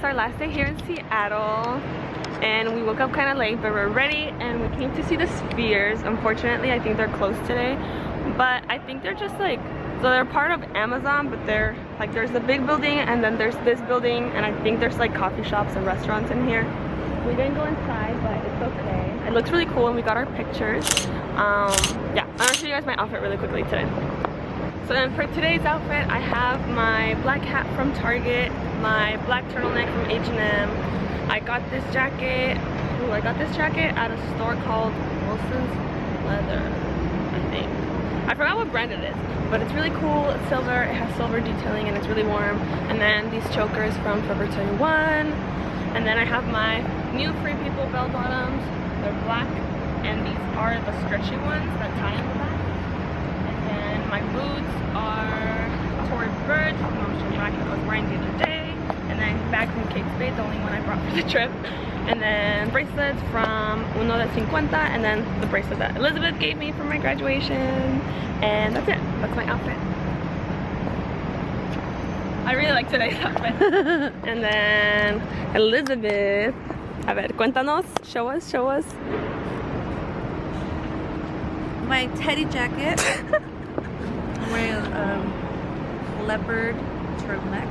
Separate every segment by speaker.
Speaker 1: our last day here in Seattle, and we woke up kind of late, but we're ready and we came to see the Spheres. Unfortunately, I think they're closed today, but I think they're just like, so they're part of Amazon, but they're like, there's the big building and then there's this building, and I think there's like coffee shops and restaurants in here. We didn't go inside, but it's okay. It looks really cool and we got our pictures. Yeah, I'm gonna show you guys my outfit really quickly today. So then for today's outfit, I have my black hat from Target, my black turtleneck from H&M. I got this jacket, at a store called Wilson's Leather, I think. I forgot what brand it is, but it's really cool. It's silver, it has silver detailing, and it's really warm. And then these chokers from Forever 21. And then I have my new Free People bell bottoms. They're black, and these are the stretchy ones that tie in the back. And my boots are Tory Burch, the jacket I was wearing the other day. And then bag from Kate Spade, the only one I brought for the trip. And then bracelets from Uno de 50, and then the bracelet that Elizabeth gave me for my graduation. And that's it. That's my outfit. I really like today's outfit. And then Elizabeth. A ver, cuéntanos. Show us.
Speaker 2: My teddy jacket. I'm wearing a leopard turtleneck,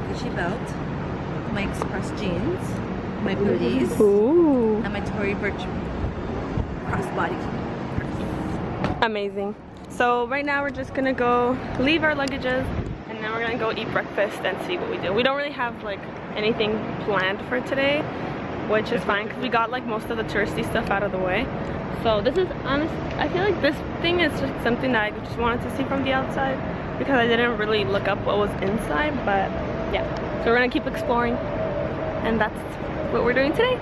Speaker 2: Gucci belt, my Express jeans, my booties,
Speaker 1: Ooh.
Speaker 2: and my Tory Burch crossbody.
Speaker 1: Amazing. So right now we're just gonna go leave our luggages, and then we're gonna go eat breakfast and see what we do. We don't really have like anything planned for today, which is fine because we got like most of the touristy stuff out of the way. So this is honest. I feel like this thing is just something that I just wanted to see from the outside because I didn't really look up what was inside. But yeah, so we're gonna keep exploring, and that's what we're doing today.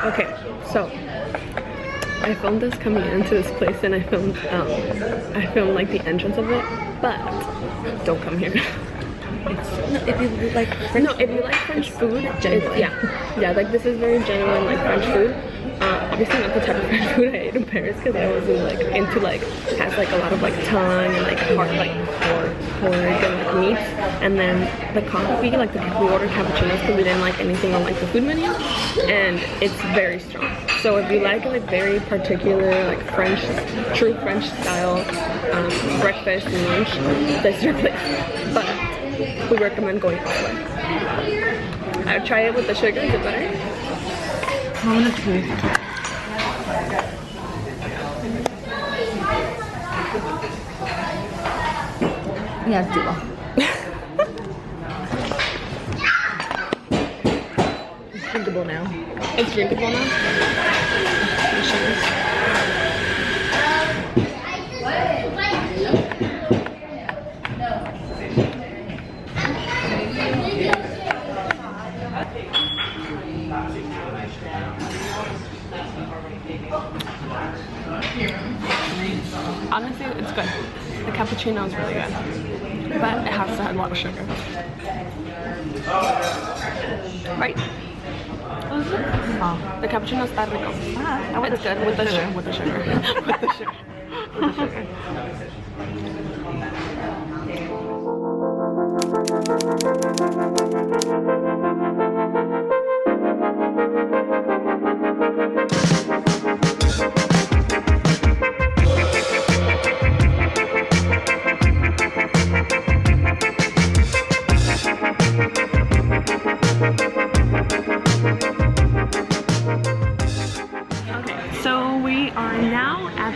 Speaker 1: Okay, so I filmed us coming into this place, and I filmed like the entrance of it, but don't come here.
Speaker 2: If you like French,
Speaker 1: if you like French food, yeah, like this is very genuine like French food. Obviously not the type of French food I ate in Paris because I wasn't like into like, has like a lot of like tongue and like hard like pork and like meats. And then the coffee, like we ordered cappuccinos because we didn't like anything on like the food menu, and it's very strong. So if you like very particular like French, true French style breakfast and lunch, this is your place. But we recommend going elsewhere. I've tried it with the sugar. Is it better?
Speaker 2: I want to taste. Yeah, it's doable. It's drinkable now.
Speaker 1: It's drinkable now? Honestly, it's good. The cappuccino is really good. has to have a lot of sugar. Right?
Speaker 2: Oh.
Speaker 1: The cappuccino está rico. It's good with the sugar. With the sugar. With the sugar. With the sugar.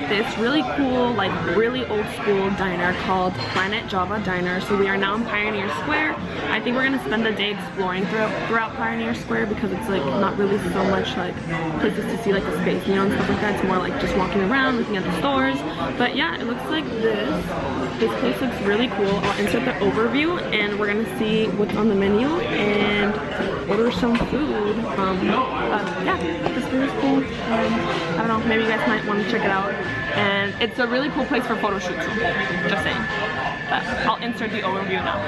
Speaker 1: This really cool, like really old school diner called Planet Java Diner. So we are now in Pioneer Square. I think we're gonna spend the day exploring throughout Pioneer Square because it's like not really so much like places to see like the space, you know, and stuff like that. It's more like just walking around, looking at the stores. But yeah, it looks like this. This place looks really cool. I'll insert the overview and we're gonna see what's on the menu and order some food. Yeah, this food is cool. I don't know, maybe you guys might want to check it out. And it's a really cool place for photo shoots, just saying. But I'll insert the overview now.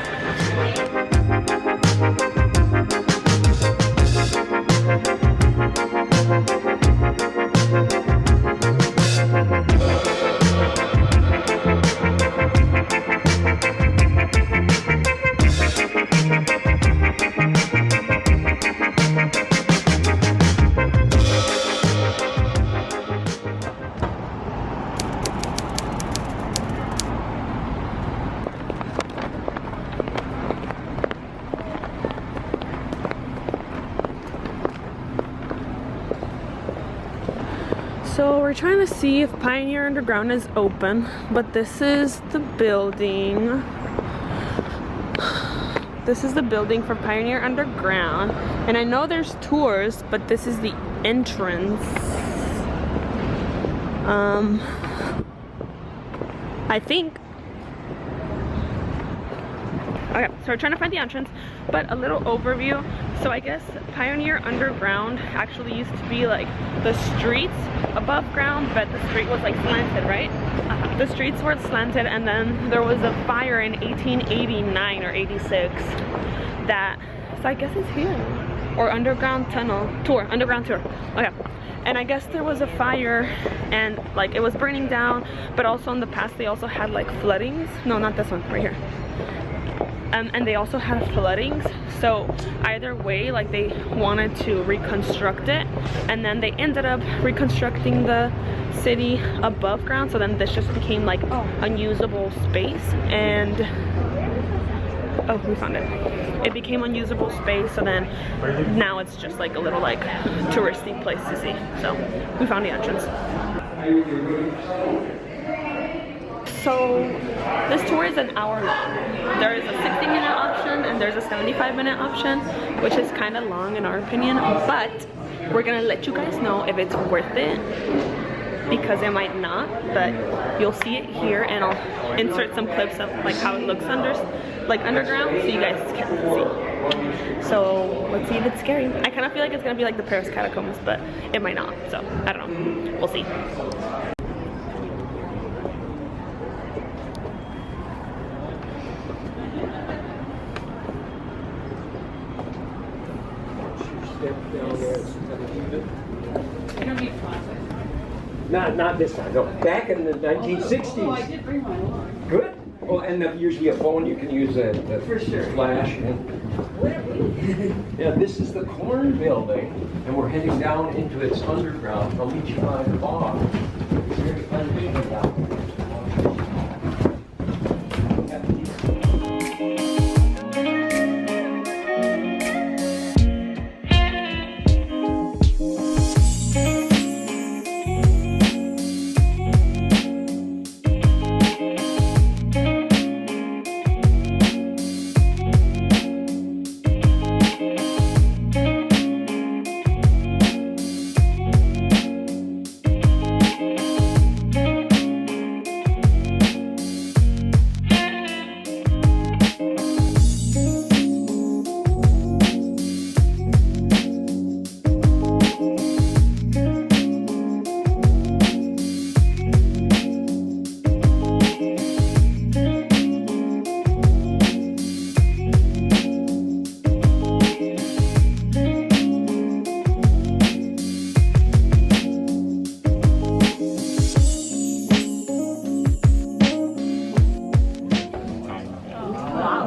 Speaker 1: So we're trying to see if Pioneer Underground is open, but this is the building. This is the building for Pioneer Underground. And I know there's tours, but this is the entrance. I think. Okay, so we're trying to find the entrance, but a little overview. So I guess Pioneer Underground actually used to be like the streets above ground, but the street was like slanted, right? The streets were slanted, and then there was a fire in 1889 or 86 that, so I guess it's here. Or underground tunnel tour, underground tour. Okay. And I guess there was a fire and like it was burning down, but also in the past they also had like floodings. No, not this one, right here. And they also had floodings, so either way, like they wanted to reconstruct it, and then they ended up reconstructing the city above ground, so then this just became like unusable space. And oh, we found it. It became unusable space, so then now it's just like a little like touristy place to see. So we found the entrance. So this tour is an hour long. There is a 60-minute option and there's a 75-minute option, which is kind of long in our opinion, but we're gonna let you guys know if it's worth it, because it might not, but you'll see it here, and I'll insert some clips of like how it looks underground, so you guys can see. So let's see if it's scary. I kind of feel like it's gonna be like the Paris catacombs, but it might not, so I don't know, we'll see.
Speaker 3: Not this time, no. Back in the 1960s.
Speaker 4: Oh, I did bring mine along.
Speaker 3: Good. Well, and usually a phone, you can use a flash. Yeah, this is the Corn Building, and we're heading down into its underground. I'll meet you by the bar. It's very unusual down there.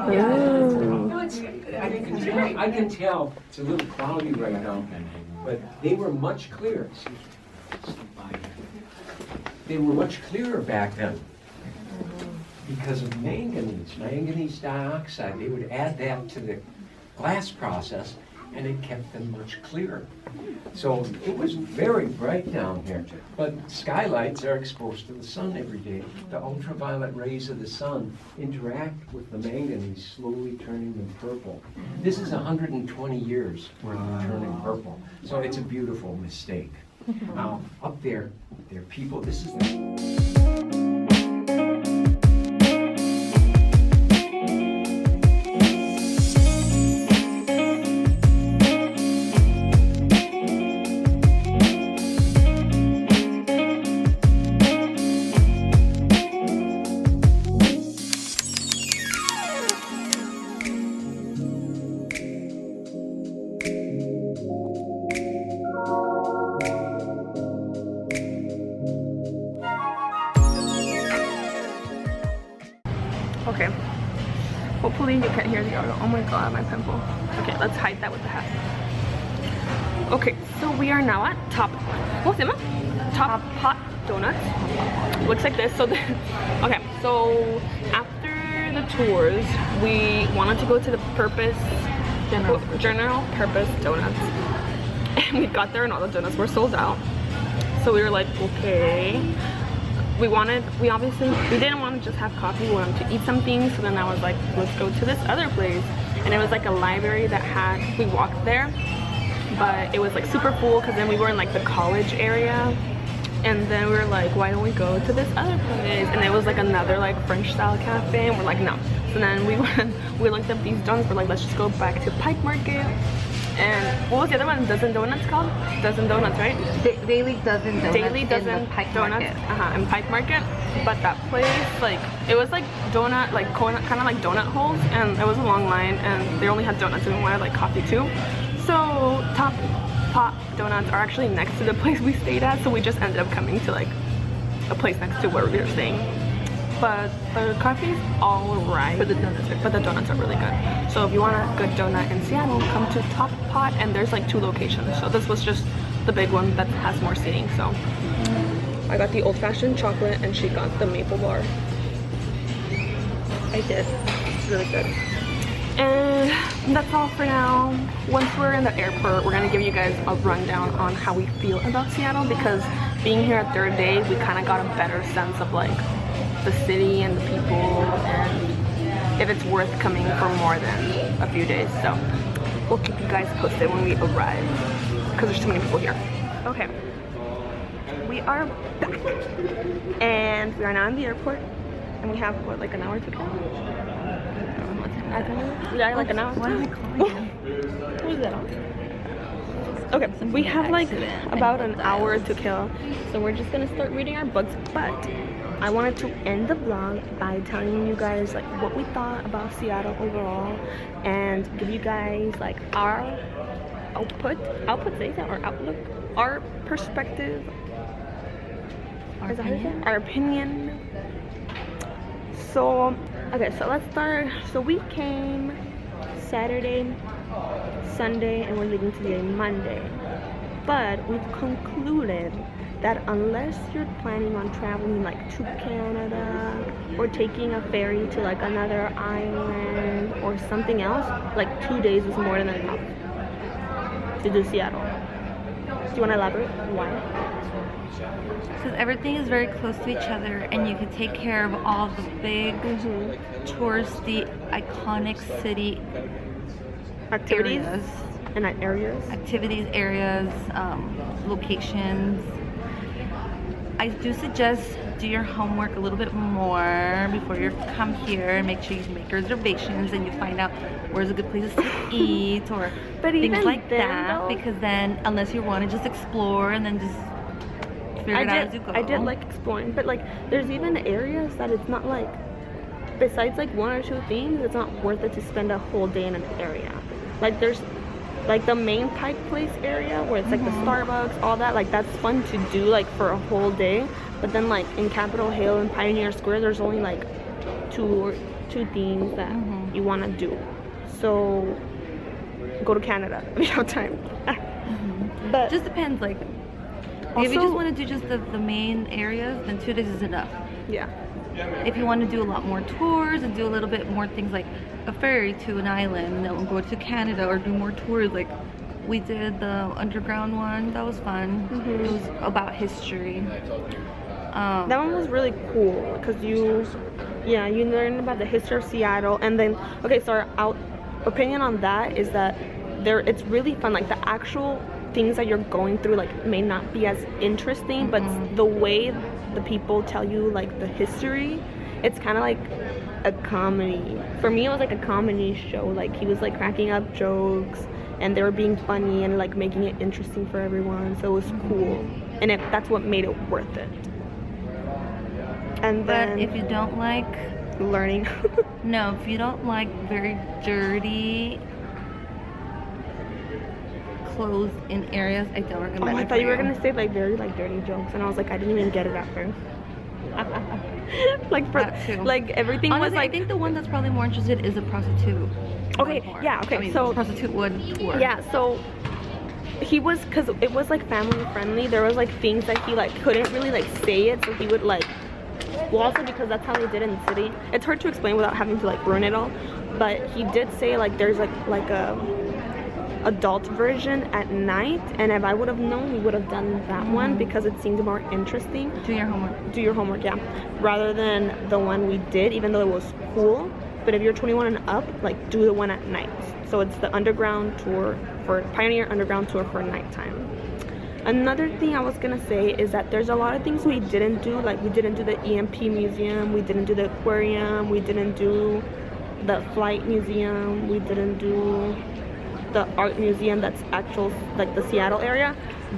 Speaker 3: No, I can tell it's a little cloudy right now, but they were much clearer. They were much clearer back then because of manganese dioxide. They would add that to the glass process, and it kept them much clearer. So it was very bright down here. But skylights are exposed to the sun every day. The ultraviolet rays of the sun interact with the manganese, slowly turning them purple. This is 120 years worth of turning purple. So it's a beautiful mistake. Now, up there are people. This is
Speaker 1: Okay. Hopefully you can't hear the audio. Oh my god, my pimple. Okay, let's hide that with the hat. Okay, so we are now at Top Pot Donuts. Looks like this. So okay, so after the tours, we wanted to go to the General Purpose Donuts. And we got there and all the donuts were sold out. So we were like, okay. We didn't want to just have coffee, we wanted to eat something. So then I was like, let's go to this other place. And it was like a library that we walked there, but it was like super full because then we were in like the college area. And then we were like, why don't we go to this other place? And it was like another like French style cafe, and we're like, no. So then we looked up these donuts, we're like, let's just go back to Pike Market. And what was the other one? Dozen Donuts called? Dozen Donuts, right?
Speaker 2: Daily Dozen Donuts.
Speaker 1: Daily Dozen
Speaker 2: in the Pike
Speaker 1: Donuts.
Speaker 2: Market.
Speaker 1: In Pike Market. But that place, like, it was like donut, like kind of like donut holes, and it was a long line, and they only had donuts, and we wanted like coffee too. So Top Pot Donuts are actually next to the place we stayed at, so we just ended up coming to like a place next to where we were staying. But the coffee's alright, but the donuts are really good. So if you want a good donut in Seattle, come to Top Pot, and there's like 2 locations. So this was just the big one that has more seating. So I got the old-fashioned chocolate, and she got the maple bar. I did. It's really good. And that's all for now. Once we're in the airport, we're gonna give you guys a rundown on how we feel about Seattle, because being here a third day, we kind of got a better sense of like the city and the people, and if it's worth coming for more than a few days. So we'll keep you guys posted when we arrive, because there's too many people here. Okay, we are back, and we are now in the airport, and we have what, like an hour to kill? Yeah, like an hour.
Speaker 2: What are we calling it?
Speaker 1: What was that on? Okay, we have like about an hour to kill, so we're just gonna start reading our books. But I wanted to end the vlog by telling you guys like what we thought about Seattle overall, and give you guys like our output, say that, or outlook, our perspective, our opinion. So okay, so let's start. So we came Saturday, Sunday, and we're leaving today, Monday. But we've concluded that unless you're planning on traveling like to Canada, or taking a ferry to like another island or something else, like 2 days is more than enough to do Seattle. Do you want to elaborate why?
Speaker 2: Because everything is very close to each other, and you can take care of all the big touristy, iconic city
Speaker 1: Activities
Speaker 2: areas. Areas, locations. I do suggest do your homework a little bit more before you come here, and make sure you make reservations and you find out where's a good place to eat or things like that. Though, because then, unless you want to just explore and then just figure it out as you go.
Speaker 1: I did like exploring, but like there's even areas that it's not like, besides like 1 or 2 things, it's not worth it to spend a whole day in an area. Like there's like the main Pike Place area where it's like the Starbucks, all that, like that's fun to do like for a whole day. But then like in Capitol Hill and Pioneer Square, there's only like two things that you want to do. So go to Canada if you have time. But
Speaker 2: Just depends, like, if you just want to do just the main areas, then 2 days is enough.
Speaker 1: yeah.
Speaker 2: If you want to do a lot more tours and do a little bit more things like a ferry to an island and then go to Canada or do more tours, like we did the underground one, that was fun. It was about history.
Speaker 1: That one was really cool because you learn about the history of Seattle. And then, okay, so our opinion on that is that it's really fun. Like the actual things that you're going through like may not be as interesting, but the way the people tell you like the history, it's kind of like a comedy. For me, it was like a comedy show. Like he was like cracking up jokes and they were being funny and like making it interesting for everyone. So it was cool, and that's what made it worth it. And then,
Speaker 2: But if you don't like
Speaker 1: learning,
Speaker 2: no, if you don't like very dirty clothes in areas, I don't recommend it.
Speaker 1: I thought you were gonna say like very like dirty jokes, and I was like, I didn't even get it at first. Like for
Speaker 2: That too.
Speaker 1: like everything
Speaker 2: Honestly,
Speaker 1: was like.
Speaker 2: I think the one that's probably more interested is a prostitute.
Speaker 1: Okay,
Speaker 2: one tour.
Speaker 1: yeah, okay,
Speaker 2: I mean,
Speaker 1: so-
Speaker 2: prostitute one tour.
Speaker 1: Yeah, so he was, because it was like family friendly, there was like things that he like couldn't really like say it, so he would like, well, also because that's how they did in the city. It's hard to explain without having to like ruin it all, but he did say like there's like a adult version at night, and if I would have known, we would have done that one because it seemed more interesting.
Speaker 2: Do your homework.
Speaker 1: Do your homework, yeah, rather than the one we did, even though it was cool. But if you're 21 and up, like do the one at night. So it's the underground tour for Pioneer Underground Tour for nighttime. Another thing I was gonna say is that there's a lot of things we didn't do. Like we didn't do the EMP museum, we didn't do the aquarium, we didn't do the flight museum, we didn't do the art museum that's actual like the Seattle area.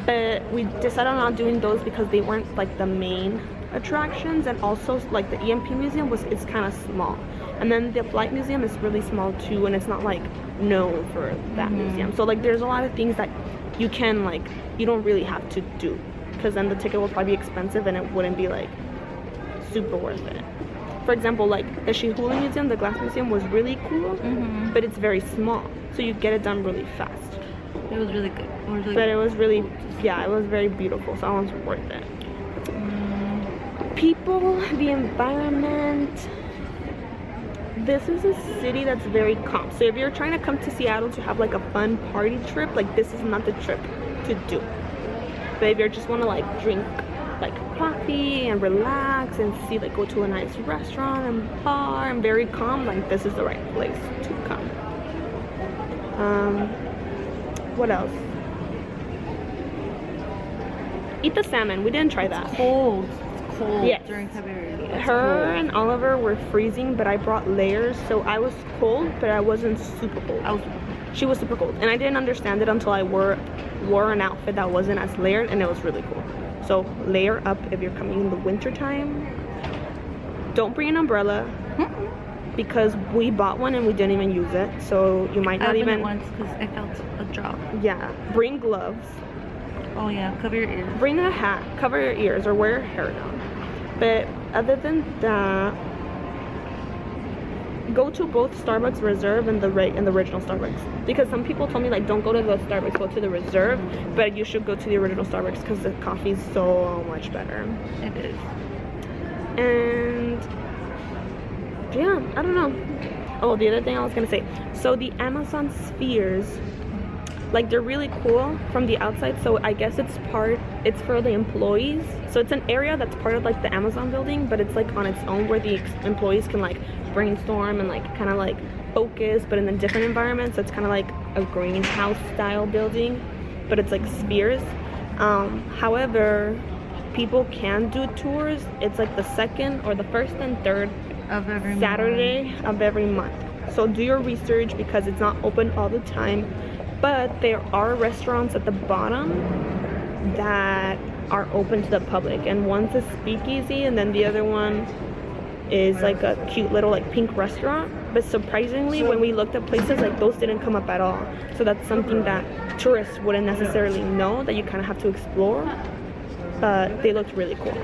Speaker 1: But we decided on not doing those because they weren't like the main attractions, and also like the EMP museum it's kind of small, and then the flight museum is really small too, and it's not like known for that museum. So like there's a lot of things that you can like you don't really have to do, because then the ticket will probably be expensive and it wouldn't be like super worth it. For example, like the Shihuli Museum, the glass museum, was really cool, but it's very small, so you get it done really fast.
Speaker 2: It was really good.
Speaker 1: But it was really, yeah, it was very beautiful, so that one's worth it. People, the environment. This is a city that's very calm. So if you're trying to come to Seattle to have like a fun party trip, like this is not the trip to do. But if you just want to like drink like coffee and relax and see, like go to a nice restaurant and bar and very calm, like this is the right place to come. What else? Eat the salmon. We didn't try that.
Speaker 2: Cold. It's cold
Speaker 1: Yes.
Speaker 2: during February. It's
Speaker 1: Her
Speaker 2: cold.
Speaker 1: and Oliver were freezing, but I brought layers, so I was cold, but I wasn't super cold. She was super cold, and I didn't understand it until I wore an outfit that wasn't as layered, and it was really cool. So layer up if you're coming in the winter time. Don't bring an umbrella because we bought one and we didn't even use it, so you might
Speaker 2: I
Speaker 1: not
Speaker 2: opened
Speaker 1: even.
Speaker 2: it once because I felt a drop.
Speaker 1: Yeah, bring gloves.
Speaker 2: Oh yeah, cover your ears.
Speaker 1: Bring a hat, cover your ears, or wear your hair down. But other than that, go to both Starbucks Reserve and the original Starbucks, because some people told me like don't go to the Starbucks, go to the Reserve, but you should go to the original Starbucks because the coffee is so much better.
Speaker 2: It is.
Speaker 1: And yeah, I don't know. Oh, the other thing I was gonna say, so the Amazon spheres, like they're really cool from the outside, so I guess it's for the employees, so it's an area that's part of like the Amazon building, but it's like on its own where the employees can like brainstorm and like kind of like focus, but in a different environment. So it's kind of like a greenhouse style building, but it's like spheres. However, people can do tours. It's like the second or the first and third
Speaker 2: Of every
Speaker 1: Saturday of every month. So do your research because it's not open all the time, but there are restaurants at the bottom that are open to the public, and one's a speakeasy and then the other one is like a cute little like pink restaurant. But surprisingly, when we looked at places, like those didn't come up at all. So that's something that tourists wouldn't necessarily know, that you kind of have to explore, but they looked really cool.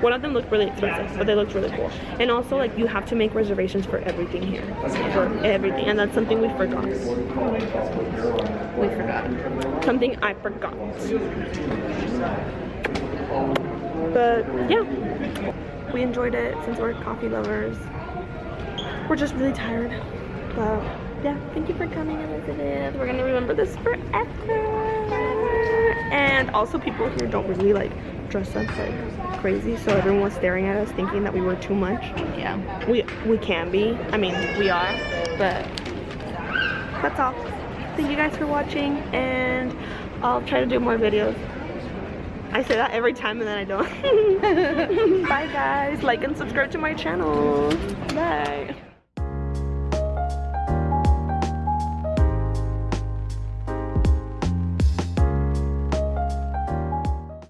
Speaker 1: One of them looked really expensive, but they looked really cool. And also, like, you have to make reservations for everything here. For everything. And that's something we forgot.
Speaker 2: We forgot.
Speaker 1: Something I forgot. But, yeah. We enjoyed it since we're coffee lovers. We're just really tired. But, yeah. Thank you for coming, Elizabeth. We're going to remember this forever. And also, people here don't really, like, dress up, like, crazy. So everyone was staring at us thinking that we were too much.
Speaker 2: Yeah.
Speaker 1: We can be. I mean, we are. But that's all. Thank you guys for watching. And I'll try to do more videos. I say that every time and then I don't. Bye, guys. Like and subscribe to my channel.